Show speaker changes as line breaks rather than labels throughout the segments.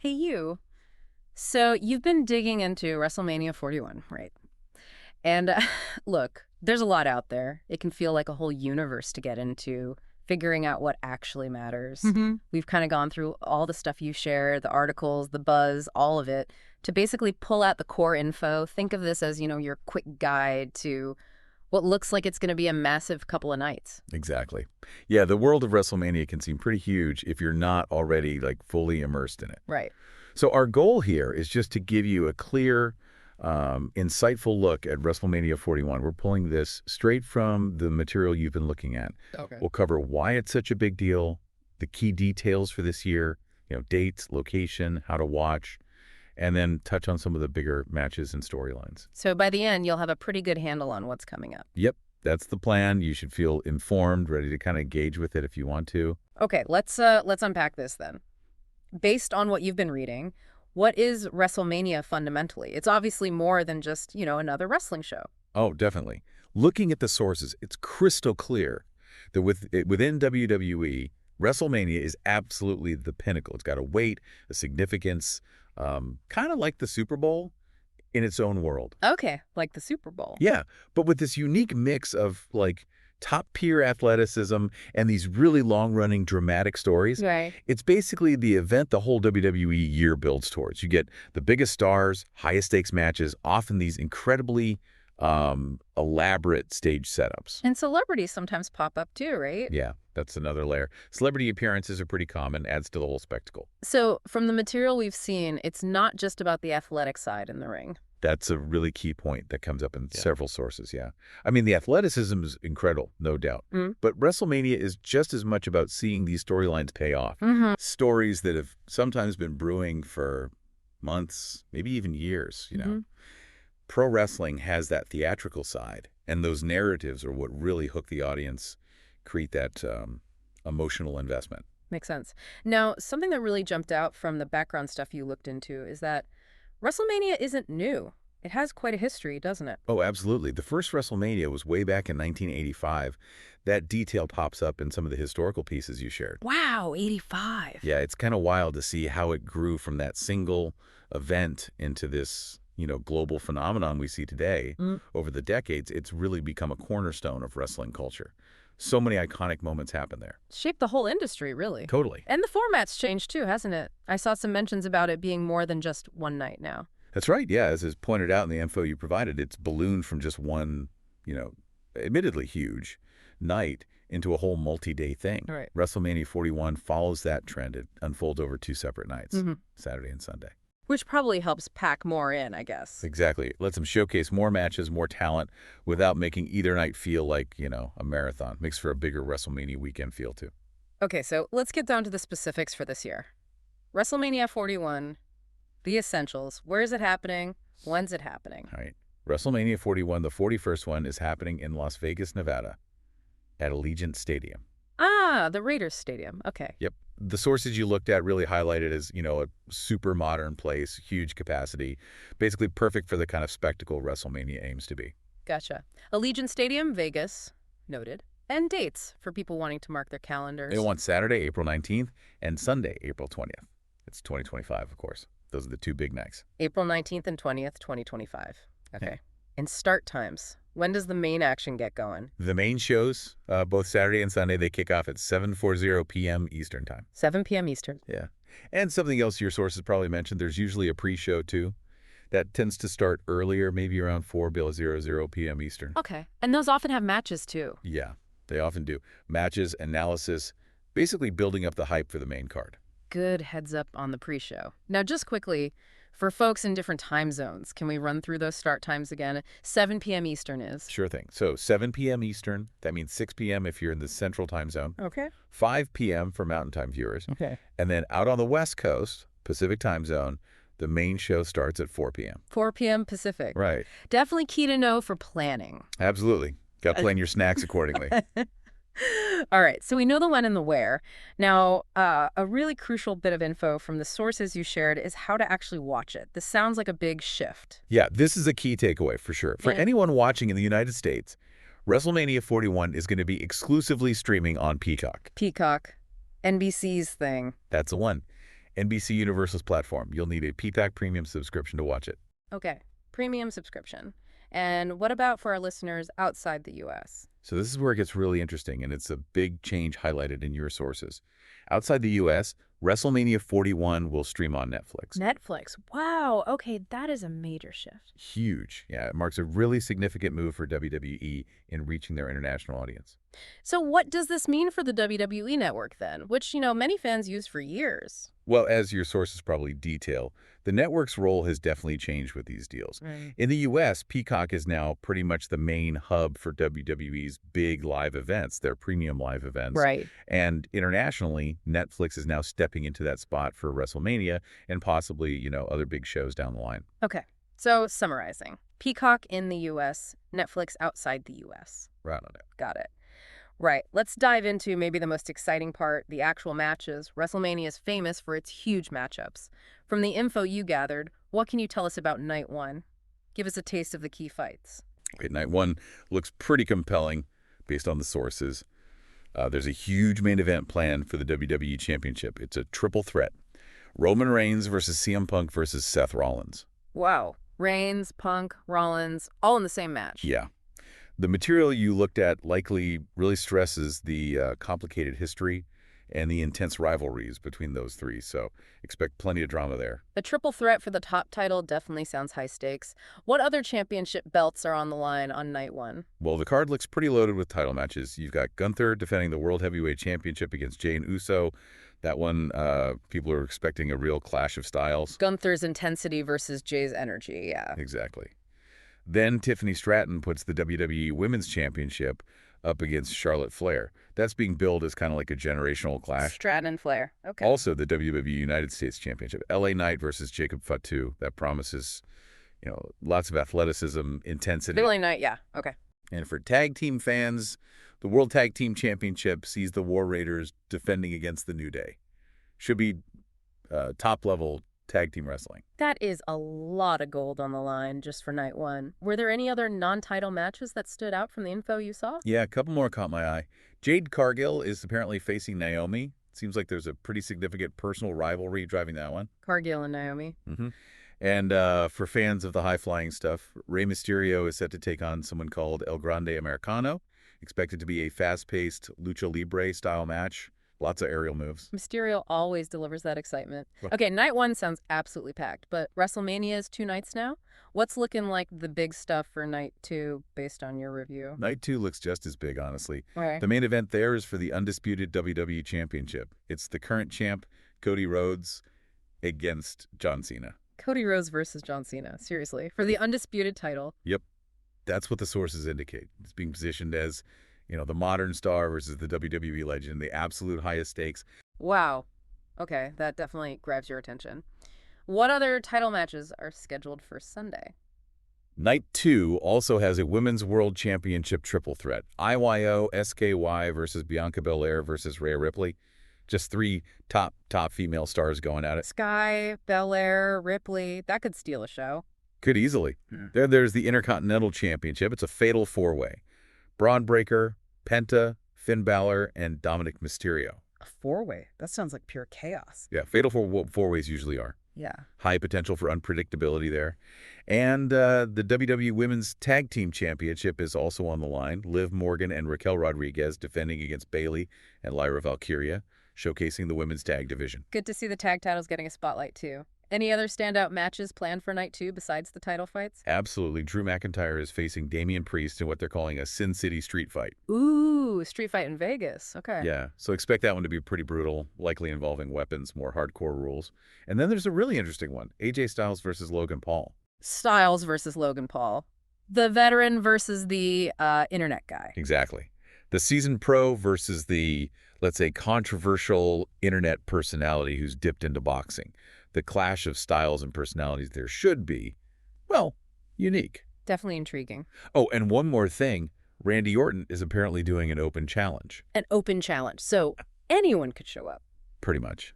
Hey, you. So you've been digging into WrestleMania 41, right? And look, there's a lot out there. It can feel like a whole universe to get into, figuring out what actually matters. We've kind of gone through all the stuff you share, the articles, the buzz, all of it, to basically pull out the core info. Think of this as, your quick guide to what looks like it's going to be a massive couple of nights.
Exactly. Yeah, the world of WrestleMania can seem pretty huge if you're not already fully immersed in it.
Right.
So our goal here is just to give you a clear, insightful look at WrestleMania 41. We're pulling this straight from the material you've been looking at.
Okay.
We'll cover why it's such a big deal, the key details for this year, dates, location, how to watch, and then touch on some of the bigger matches and storylines.
So by the end, you'll have a pretty good handle on what's coming up.
Yep, that's the plan. You should feel informed, ready to kind of engage with it if you want to.
Okay, let's unpack this then. Based on what you've been reading, what is WrestleMania fundamentally? It's obviously more than just, another wrestling show.
Oh, definitely. Looking at the sources, it's crystal clear that within WWE, WrestleMania is absolutely the pinnacle. It's got a weight, a significance, kind of like the Super Bowl in its own world.
Okay, like the Super Bowl.
Yeah, but with this unique mix of top-tier athleticism and these really long-running dramatic stories.
Right.
It's basically the event the whole WWE year builds towards. You get the biggest stars, highest-stakes matches, often these incredibly elaborate stage setups.
And celebrities sometimes pop up too, right?
Yeah, that's another layer. Celebrity appearances are pretty common, adds to the whole spectacle.
So from the material we've seen, it's not just about the athletic side in the ring.
That's a really key point that comes up in several sources, yeah. I mean, the athleticism is incredible, no doubt. But WrestleMania is just as much about seeing these storylines pay off. Stories that have sometimes been brewing for months, maybe even years, Pro wrestling has that theatrical side, and those narratives are what really hook the audience, create that emotional investment.
Makes sense. Now, something that really jumped out from the background stuff you looked into is that WrestleMania isn't new. It has quite a history, doesn't it?
Oh, absolutely. The first WrestleMania was way back in 1985. That detail pops up in some of the historical pieces you shared.
Wow, 85.
Yeah, it's kind of wild to see how it grew from that single event into this, global phenomenon we see today. Over the decades, it's really become a cornerstone of wrestling culture. So many iconic moments happen there.
Shaped the whole industry, really.
Totally.
And the format's changed too, hasn't it? I saw some mentions about it being more than just one night now.
That's right, yeah. As is pointed out in the info you provided, it's ballooned from just one, admittedly huge night into a whole multi-day thing.
Right.
WrestleMania 41 follows that trend. It unfolds over 2 separate nights, Saturday and Sunday.
Which probably helps pack more in, I guess.
Exactly. It lets them showcase more matches, more talent, without making either night feel like, a marathon. Makes for a bigger WrestleMania weekend feel, too.
Okay, so let's get down to the specifics for this year. WrestleMania 41, the essentials. Where is it happening? When's it happening?
All right. WrestleMania 41, the 41st one, is happening in Las Vegas, Nevada, at Allegiant Stadium.
Ah, the Raiders Stadium. Okay.
Yep. The sources you looked at really highlighted as, a super modern place, huge capacity, basically perfect for the kind of spectacle WrestleMania aims to be.
Gotcha. Allegiant Stadium, Vegas. Noted. And dates for people wanting to mark their calendars.
They want Saturday, April 19th, and Sunday, April 20th. It's 2025, of course. Those are the two big nights.
April 19th and 20th, 2025. Okay.
Yeah.
And start times. When does the main action get going?
The main shows, both Saturday and Sunday, they kick off at 7:40 p.m. Eastern Time.
7 p.m. Eastern.
Yeah. And something else your sources probably mentioned, there's usually a pre-show, too. That tends to start earlier, maybe around 4:00 p.m. Eastern.
Okay. And those often have matches, too.
Yeah, they often do. Matches, analysis, basically building up the hype for the main card.
Good heads up on the pre-show. Now, just quickly, for folks in different time zones, can we run through those start times again? 7 p.m. Eastern is?
Sure thing. So 7 p.m. Eastern, that means 6 p.m. if you're in the Central Time Zone.
Okay.
5 p.m. for Mountain Time viewers.
Okay.
And then out on the West Coast, Pacific Time Zone, the main show starts at 4 p.m.
4 p.m. Pacific.
Right.
Definitely key to know for planning.
Absolutely. Got to plan your snacks accordingly.
All right, so we know the when and the where. Now, a really crucial bit of info from the sources you shared is how to actually watch it. This sounds like a big shift.
Yeah, this is a key takeaway for sure. For anyone watching in the United States, WrestleMania 41 is going to be exclusively streaming on Peacock.
Peacock, NBC's thing.
That's the one. NBC Universal's platform. You'll need a Peacock Premium subscription to watch it.
Okay, premium subscription. And what about for our listeners outside the U.S.?
So this is where it gets really interesting, and it's a big change highlighted in your sources. Outside the U.S., WrestleMania 41 will stream on Netflix.
Netflix. Wow. Okay, that is a major shift.
Huge. Yeah, it marks a really significant move for WWE in reaching their international audience.
So what does this mean for the WWE network then, which, many fans use for years?
Well, as your sources probably detail, the network's role has definitely changed with these deals.
Right.
In the U.S., Peacock is now pretty much the main hub for WWE's big live events, their premium live events.
Right.
And internationally, Netflix is now stepping into that spot for WrestleMania and possibly, other big shows down the line.
Okay, so summarizing. Peacock in the U.S., Netflix outside the U.S.
Right on it.
Got it. Right. Let's dive into maybe the most exciting part, the actual matches. WrestleMania is famous for its huge matchups. From the info you gathered, what can you tell us about Night 1? Give us a taste of the key fights.
Okay, Night 1 looks pretty compelling based on the sources. There's a huge main event planned for the WWE Championship. It's a triple threat. Roman Reigns versus CM Punk versus Seth Rollins.
Wow. Reigns, Punk, Rollins, all in the same match.
Yeah. The material you looked at likely really stresses the complicated history and the intense rivalries between those three, so expect plenty of drama there.
A triple threat for the top title definitely sounds high stakes. What other championship belts are on the line on Night 1?
Well, the card looks pretty loaded with title matches. You've got Gunther defending the World Heavyweight Championship against Jey and Uso. That one, people are expecting a real clash of styles.
Gunther's intensity versus Jey's energy, yeah.
Exactly. Then Tiffany Stratton puts the WWE Women's Championship up against Charlotte Flair. That's being billed as kind of like a generational clash.
Stratton and Flair, okay.
Also, the WWE United States Championship, LA Knight versus Jacob Fatu. That promises, lots of athleticism, intensity.
LA Knight, yeah, okay.
And for tag team fans, the World Tag Team Championship sees the War Raiders defending against the New Day. Should be top-level tag team wrestling.
That is a lot of gold on the line just for Night 1. Were there any other non-title matches that stood out from the info you saw?
Yeah, a couple more caught my eye. Jade Cargill is apparently facing Naomi. Seems like there's a pretty significant personal rivalry driving that one.
Cargill and Naomi.
Mm-hmm. And for fans of the high-flying stuff, Rey Mysterio is set to take on someone called El Grande Americano. Expected to be a fast-paced lucha libre-style match. Lots of aerial moves.
Mysterio always delivers that excitement. Okay, Night 1 sounds absolutely packed, but WrestleMania is 2 nights now? What's looking like the big stuff for Night 2 based on your review?
Night 2 looks just as big, honestly.
Okay.
The main event there is for the undisputed WWE Championship. It's the current champ, Cody Rhodes, against John Cena.
Cody Rhodes versus John Cena, seriously, for the undisputed title.
Yep. That's what the sources indicate. It's being positioned as, the modern star versus the WWE legend, the absolute highest stakes.
Wow. Okay, that definitely grabs your attention. What other title matches are scheduled for Sunday?
Night 2 also has a Women's World Championship triple threat. IYO, SKY versus Bianca Belair versus Rhea Ripley. Just 3 top female stars going at it.
Sky, Belair, Ripley. That could steal a show.
Could easily. There's the Intercontinental Championship. It's a fatal 4-way. Braun Breaker, Penta, Finn Balor, and Dominic Mysterio.
A 4-way? That sounds like pure chaos.
Yeah, fatal 4-ways usually are.
Yeah.
High potential for unpredictability there. And the WWE Women's Tag Team Championship is also on the line. Liv Morgan and Raquel Rodriguez defending against Bayley and Lyra Valkyria, showcasing the women's tag division.
Good to see the tag titles getting a spotlight, too. Any other standout matches planned for Night 2 besides the title fights?
Absolutely. Drew McIntyre is facing Damian Priest in what they're calling a Sin City street fight.
Ooh, street fight in Vegas. Okay.
Yeah, so expect that one to be pretty brutal, likely involving weapons, more hardcore rules. And then there's a really interesting one, AJ Styles versus Logan Paul.
Styles versus Logan Paul. The veteran versus the internet guy.
Exactly. The seasoned pro versus the, let's say, controversial internet personality who's dipped into boxing. The clash of styles and personalities there should be, well, unique.
Definitely intriguing.
Oh, and one more thing. Randy Orton is apparently doing an open challenge.
An open challenge. So anyone could show up.
Pretty much.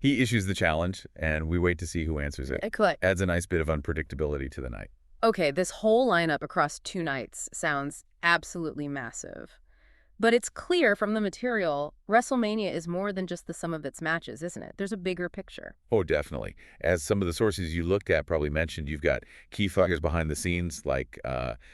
He issues the challenge, and we wait to see who answers it. Adds a nice bit of unpredictability to the night.
Okay, this whole lineup across 2 nights sounds absolutely massive. But it's clear from the material, WrestleMania is more than just the sum of its matches, isn't it? There's a bigger picture.
Oh, definitely. As some of the sources you looked at probably mentioned, you've got key figures behind the scenes like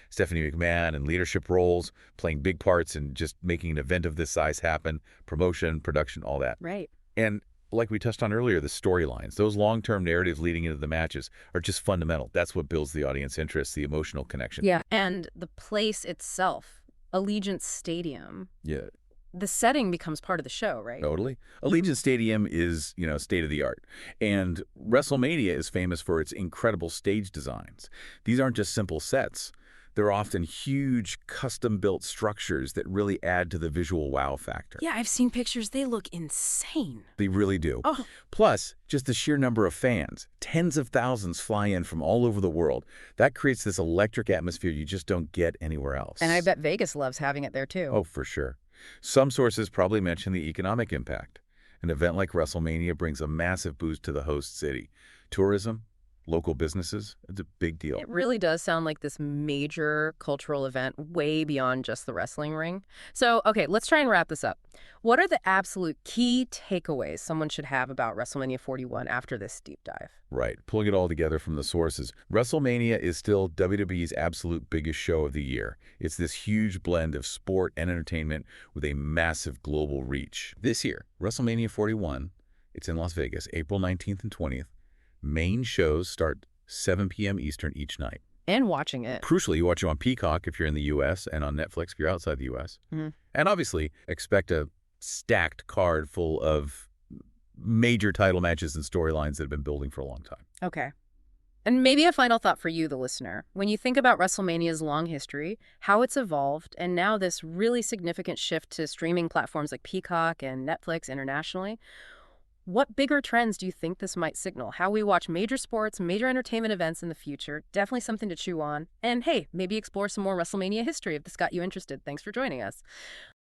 Stephanie McMahon and leadership roles, playing big parts in just making an event of this size happen, promotion, production, all that.
Right.
And like we touched on earlier, the storylines, those long-term narratives leading into the matches are just fundamental. That's what builds the audience interest, the emotional connection.
Yeah. And the place itself, Allegiant Stadium.
Yeah.
The setting becomes part of the show, right?
Totally. Allegiant Stadium is, state of the art. And WrestleMania is famous for its incredible stage designs. These aren't just simple sets. They're often huge, custom-built structures that really add to the visual wow factor.
Yeah, I've seen pictures. They look insane.
They really do.
Oh.
Plus, just the sheer number of fans. Tens of thousands fly in from all over the world. That creates this electric atmosphere you just don't get anywhere else.
And I bet Vegas loves having it there, too.
Oh, for sure. Some sources probably mention the economic impact. An event like WrestleMania brings a massive boost to the host city. Tourism, local businesses, it's a big deal.
It really does sound like this major cultural event way beyond just the wrestling ring. So, okay, let's try and wrap this up. What are the absolute key takeaways someone should have about WrestleMania 41 after this deep dive?
Right. Pulling it all together from the sources, WrestleMania is still WWE's absolute biggest show of the year. It's this huge blend of sport and entertainment with a massive global reach. This year, WrestleMania 41, it's in Las Vegas, April 19th and 20th. Main shows start 7 p.m. Eastern each night.
And watching it.
Crucially, you watch it on Peacock if you're in the U.S. and on Netflix if you're outside the U.S. And obviously, expect a stacked card full of major title matches and storylines that have been building for a long time.
Okay. And maybe a final thought for you, the listener. When you think about WrestleMania's long history, how it's evolved, and now this really significant shift to streaming platforms like Peacock and Netflix internationally, what bigger trends do you think this might signal? How we watch major sports, major entertainment events in the future? Definitely something to chew on. And hey, maybe explore some more WrestleMania history if this got you interested. Thanks for joining us.